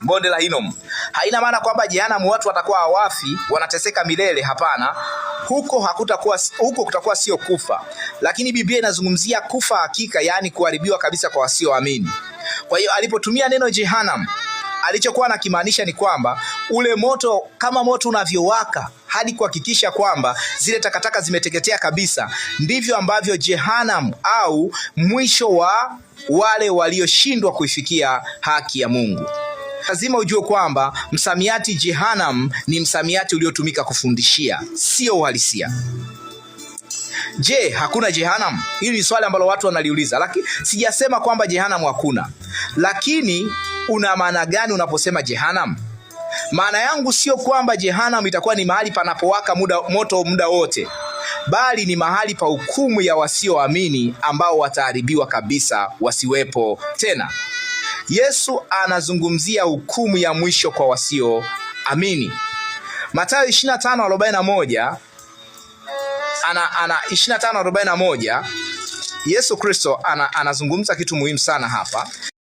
bonde la Hinnom. Haina maana kwamba jehanamu watu watakuwa hawafi, wanateseka milele. Hapana, huko kutakuwa sio kufa, lakini Biblia inazungumzia kufa hakika, yaani kuharibiwa kabisa kwa wasioamini. Kwa hiyo alipotumia neno jehanamu, alichokuwa anakimaanisha ni kwamba ule moto, kama moto unavyowaka hadi kuhakikisha kwamba zile takataka zimeteketea kabisa, ndivyo ambavyo jehanamu au mwisho wa wale walioshindwa kuifikia haki ya Mungu. Lazima ujue kwamba msamiati jehanamu ni msamiati uliotumika kufundishia, sio uhalisia. Je, hakuna jehanamu? Hili ni swali ambalo watu wanaliuliza, lakini sijasema kwamba jehanamu hakuna. Lakini una maana gani unaposema jehanamu? Maana yangu sio kwamba jehanamu itakuwa ni mahali panapowaka moto muda wote, bali ni mahali pa hukumu ya wasioamini ambao wataharibiwa kabisa, wasiwepo tena. Yesu anazungumzia hukumu ya mwisho kwa wasioamini. Mathayo 25:41 25:41 Yesu Kristo anazungumza kitu muhimu sana hapa.